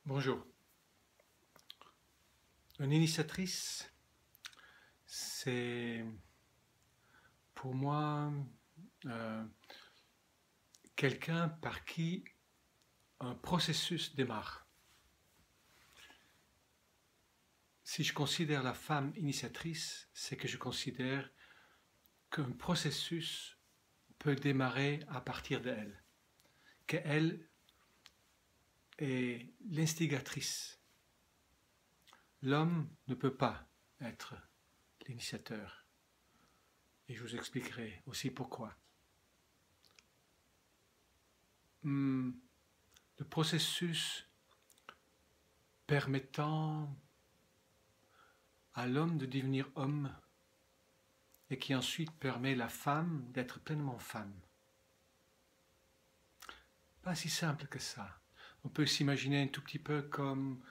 Bonjour. Une initiatrice, c'est pour moi euh, quelqu'un par qui un processus démarre. Si je considère la femme initiatrice, c'est que je considère qu'un processus peut démarrer à partir d'elle, qu'elle est l'instigatrice. L'homme ne peut pas être l'initiateur. Et je vous expliquerai aussi pourquoi. Le processus permettant à l'homme de devenir homme et qui ensuite permet la femme d'être pleinement femme. Pas si simple que ça. On peut s'imaginer un tout petit peu comme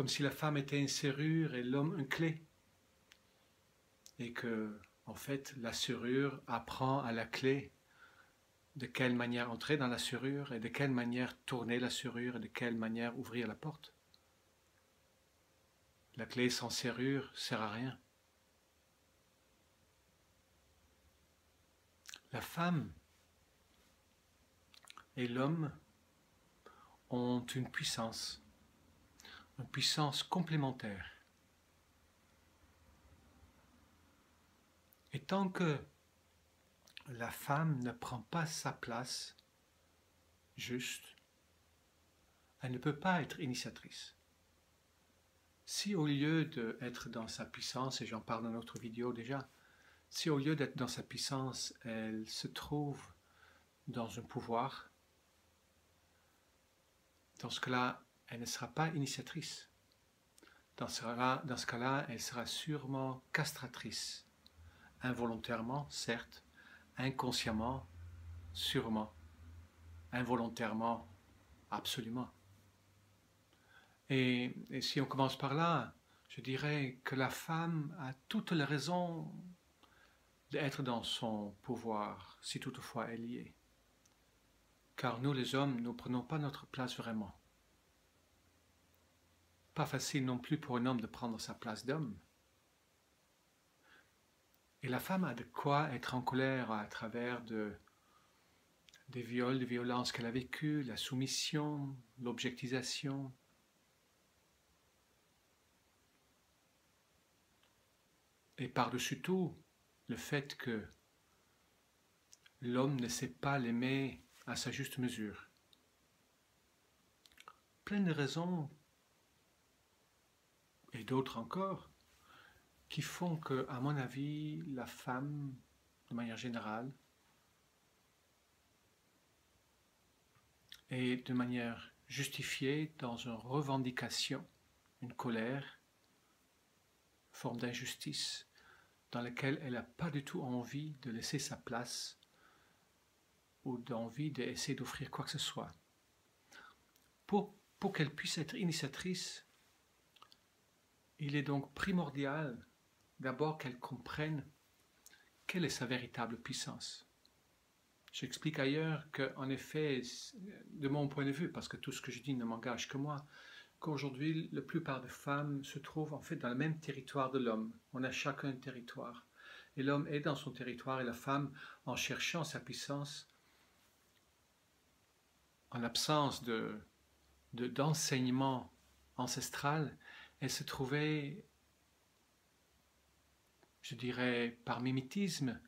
si la femme était une serrure et l'homme une clé. Et que, en fait, la serrure apprend à la clé de quelle manière entrer dans la serrure et de quelle manière tourner la serrure et de quelle manière ouvrir la porte. La clé sans serrure sert à rien. La femme et l'homme ont une puissance complémentaire. Et tant que la femme ne prend pas sa place juste, elle ne peut pas être initiatrice. Si au lieu d'être dans sa puissance, et j'en parle dans notre vidéo déjà, si au lieu d'être dans sa puissance, elle se trouve dans un pouvoir, dans ce cas-là, elle ne sera pas initiatrice. Dans ce cas-là, elle sera sûrement castratrice. Involontairement, certes, inconsciemment, sûrement, involontairement, absolument. Et si on commence par là, je dirais que la femme a toutes les raisons d'être dans son pouvoir, si toutefois elle y est. Car nous les hommes, nous ne prenons pas notre place vraiment. Pas facile non plus pour un homme de prendre sa place d'homme. Et la femme a de quoi être en colère à travers des viols, des violences qu'elle a vécues, la soumission, l'objectisation. Et par-dessus tout, le fait que l'homme ne sait pas l'aimer à sa juste mesure. Plein de raisons, et d'autres encore, qui font que, à mon avis, la femme, de manière générale, est de manière justifiée dans une revendication, une colère, forme d'injustice, dans laquelle elle n'a pas du tout envie de laisser sa place ou d'envie d'essayer d'offrir quoi que ce soit. Pour qu'elle puisse être initiatrice, il est donc primordial d'abord qu'elle comprenne quelle est sa véritable puissance. J'explique ailleurs qu'en effet, de mon point de vue, parce que tout ce que je dis ne m'engage que moi, qu'aujourd'hui, la plupart des femmes se trouvent en fait dans le même territoire de l'homme. On a chacun un territoire. Et l'homme est dans son territoire et la femme, en cherchant sa puissance, en absence d'enseignement ancestral, elle se trouvait, je dirais, par mimétisme,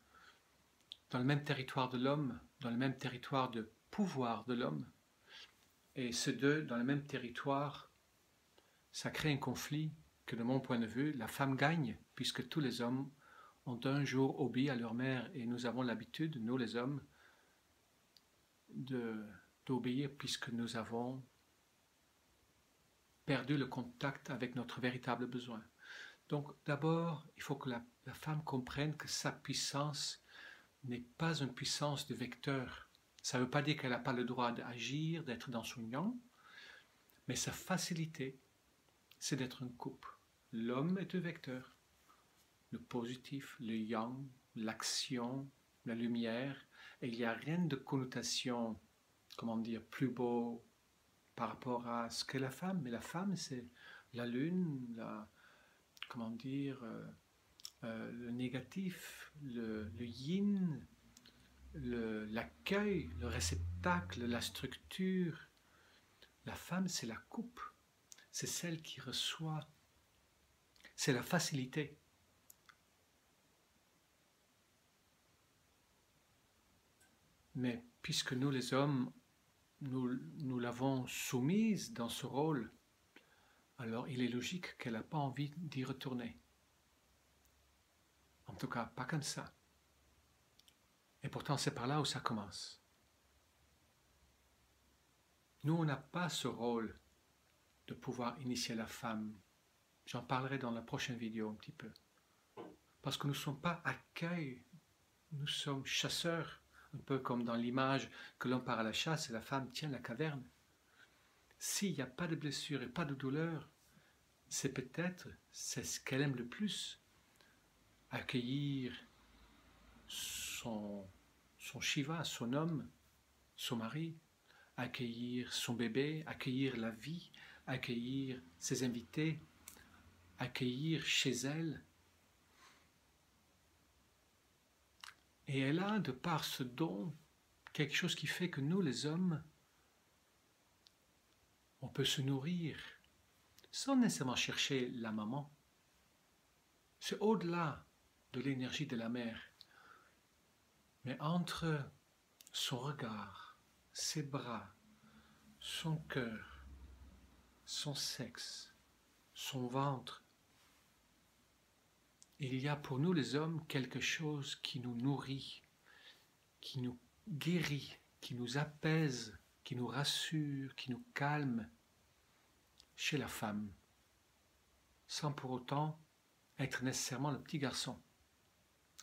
dans le même territoire de l'homme, dans le même territoire de pouvoir de l'homme. Et ces deux, dans le même territoire, ça crée un conflit que, de mon point de vue, la femme gagne, puisque tous les hommes ont un jour obéi à leur mère, et nous avons l'habitude, nous les hommes, d'obéir, puisque nous avons perdu le contact avec notre véritable besoin. Donc d'abord, il faut que la femme comprenne que sa puissance n'est pas une puissance de vecteur. Ça ne veut pas dire qu'elle n'a pas le droit d'agir, d'être dans son yang, mais sa facilité, c'est d'être une coupe. L'homme est un vecteur. Le positif, le yang, l'action, la lumière, et il n'y a rien de connotation, comment dire, plus beau, par rapport à ce qu'est la femme. Mais la femme, c'est la lune, comment dire, le négatif, le yin, l'accueil, le réceptacle, la structure. La femme, c'est la coupe, c'est celle qui reçoit, c'est la facilité. Mais puisque nous les hommes, nous l'avons soumise dans ce rôle, alors il est logique qu'elle n'a pas envie d'y retourner. En tout cas, pas comme ça. Et pourtant, c'est par là où ça commence. Nous, on n'a pas ce rôle de pouvoir initier la femme. J'en parlerai dans la prochaine vidéo un petit peu. Parce que nous ne sommes pas accueil, nous sommes chasseurs. Un peu comme dans l'image que l'homme part à la chasse et la femme tient la caverne. S'il n'y a pas de blessure et pas de douleur, c'est ce qu'elle aime le plus. Accueillir son Shiva, son homme, son mari, accueillir son bébé, accueillir la vie, accueillir ses invités, accueillir chez elle. Et elle a, de par ce don, quelque chose qui fait que nous, les hommes, on peut se nourrir sans nécessairement chercher la maman. C'est au-delà de l'énergie de la mère. Mais entre son regard, ses bras, son cœur, son sexe, son ventre, il y a pour nous les hommes quelque chose qui nous nourrit, qui nous guérit, qui nous apaise, qui nous rassure, qui nous calme chez la femme, sans pour autant être nécessairement le petit garçon.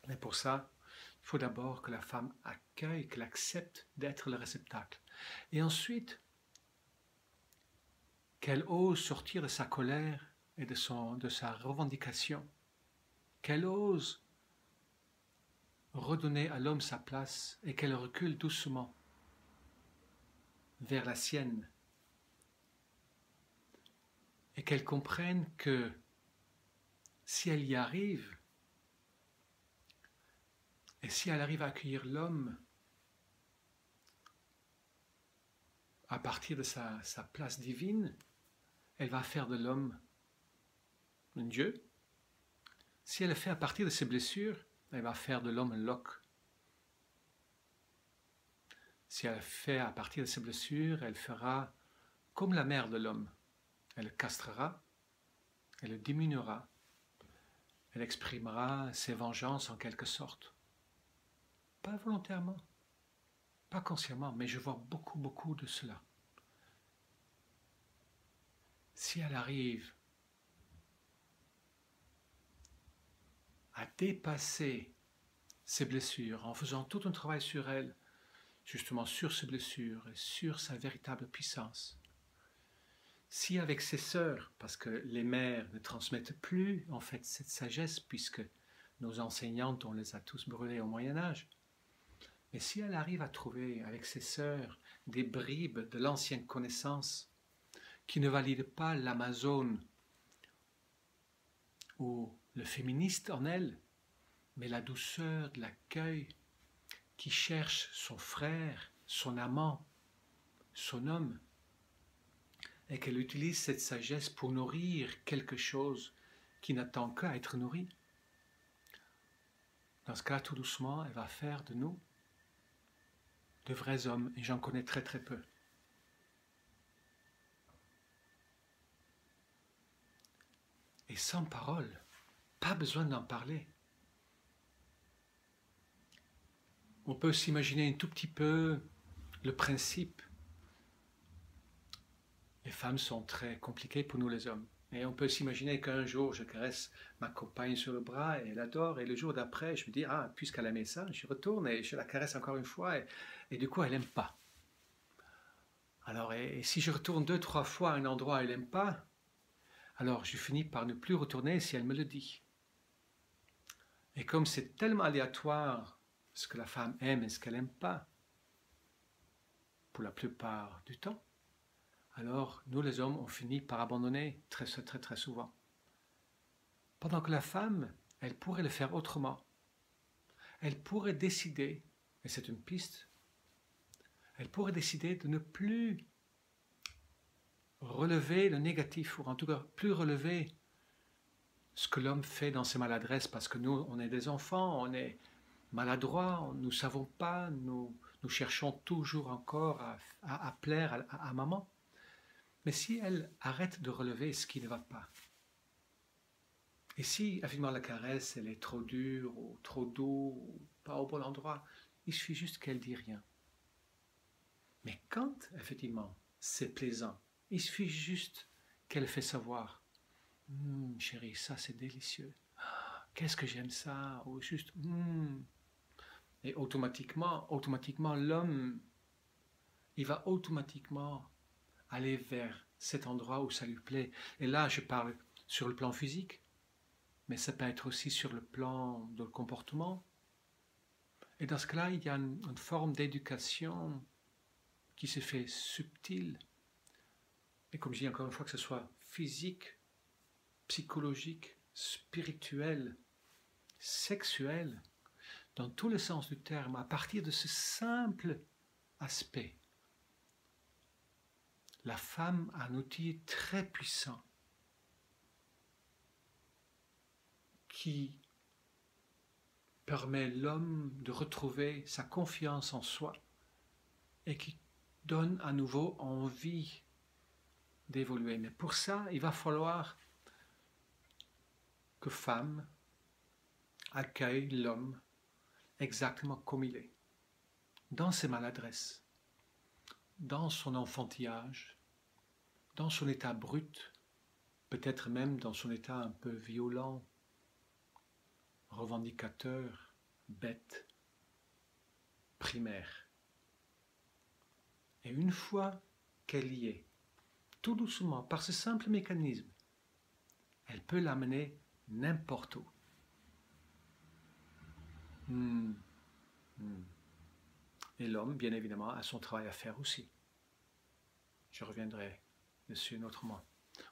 Mais pour ça, il faut d'abord que la femme accueille, qu'elle accepte d'être le réceptacle. Et ensuite, qu'elle ose sortir de sa colère et de sa revendication. Qu'elle ose redonner à l'homme sa place et qu'elle recule doucement vers la sienne. Et qu'elle comprenne que si elle y arrive, et si elle arrive à accueillir l'homme à partir de sa place divine, elle va faire de l'homme un Dieu. Si elle le fait à partir de ses blessures, elle va faire de l'homme un loch. Si elle le fait à partir de ses blessures, elle fera comme la mère de l'homme. Elle le castrera, elle le diminuera, elle exprimera ses vengeances en quelque sorte. Pas volontairement, pas consciemment, mais je vois beaucoup de cela. Si elle arrive à dépasser ses blessures en faisant tout un travail sur elle, justement sur ses blessures et sur sa véritable puissance, si avec ses sœurs, parce que les mères ne transmettent plus en fait cette sagesse puisque nos enseignantes, on les a tous brûlées au Moyen-Âge, mais si elle arrive à trouver avec ses sœurs des bribes de l'ancienne connaissance qui ne valident pas l'Amazone ou le féministe en elle, mais la douceur de l'accueil qui cherche son frère, son amant, son homme, et qu'elle utilise cette sagesse pour nourrir quelque chose qui n'attend qu'à être nourri. Dans ce cas, tout doucement, elle va faire de nous de vrais hommes, et j'en connais très peu. Et sans parole, pas besoin d'en parler. On peut s'imaginer un tout petit peu le principe. Les femmes sont très compliquées pour nous les hommes. Et on peut s'imaginer qu'un jour, je caresse ma compagne sur le bras et elle adore. Et le jour d'après, je me dis, ah, puisqu'elle aimait ça, je retourne et je la caresse encore une fois. Et du coup, elle n'aime pas. Alors, et si je retourne 2-3 fois à un endroit où elle n'aime pas, alors je finis par ne plus retourner si elle me le dit. Et comme c'est tellement aléatoire ce que la femme aime et ce qu'elle n'aime pas, pour la plupart du temps, alors nous les hommes, on finit par abandonner très souvent. Pendant que la femme, elle pourrait le faire autrement. Elle pourrait décider, et c'est une piste, elle pourrait décider de ne plus relever le négatif, ou en tout cas plus relever ce que l'homme fait dans ses maladresses, parce que nous, on est des enfants, on est maladroits, nous ne savons pas, nous cherchons toujours encore à plaire à maman. Mais si elle arrête de relever ce qui ne va pas, et si effectivement la caresse, elle est trop dure, ou trop douce, ou pas au bon endroit, il suffit juste qu'elle ne dise rien. Mais quand, effectivement, c'est plaisant, il suffit juste qu'elle fait savoir « Chérie, ça c'est délicieux. Qu'est-ce que j'aime ça ?» ou juste « Et automatiquement, l'homme, il va automatiquement aller vers cet endroit où ça lui plaît. Et là, je parle sur le plan physique, mais ça peut être aussi sur le plan de comportement. Et dans ce cas-là, il y a une forme d'éducation qui se fait subtile. Et comme je dis encore une fois, que ce soit physique, psychologique, spirituel, sexuel, dans tous les sens du terme, à partir de ce simple aspect, la femme a un outil très puissant qui permet l'homme de retrouver sa confiance en soi et qui donne à nouveau envie d'évoluer. Mais pour ça, il va falloir que femme accueille l'homme exactement comme il est, dans ses maladresses, dans son enfantillage, dans son état brut, peut-être même dans son état un peu violent, revendicateur, bête, primaire. Et une fois qu'elle y est, tout doucement, par ce simple mécanisme, elle peut l'amener n'importe où. Et l'homme, bien évidemment, a son travail à faire aussi. Je reviendrai dessus autrement.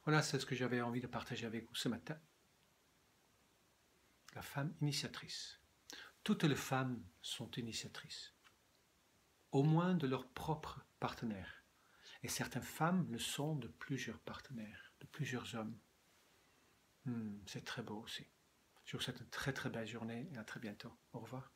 Voilà, c'est ce que j'avais envie de partager avec vous ce matin. La femme initiatrice. Toutes les femmes sont initiatrices, au moins de leur propre partenaire. Et certaines femmes le sont de plusieurs partenaires, de plusieurs hommes. C'est très beau aussi. Je vous souhaite une très belle journée et à très bientôt. Au revoir.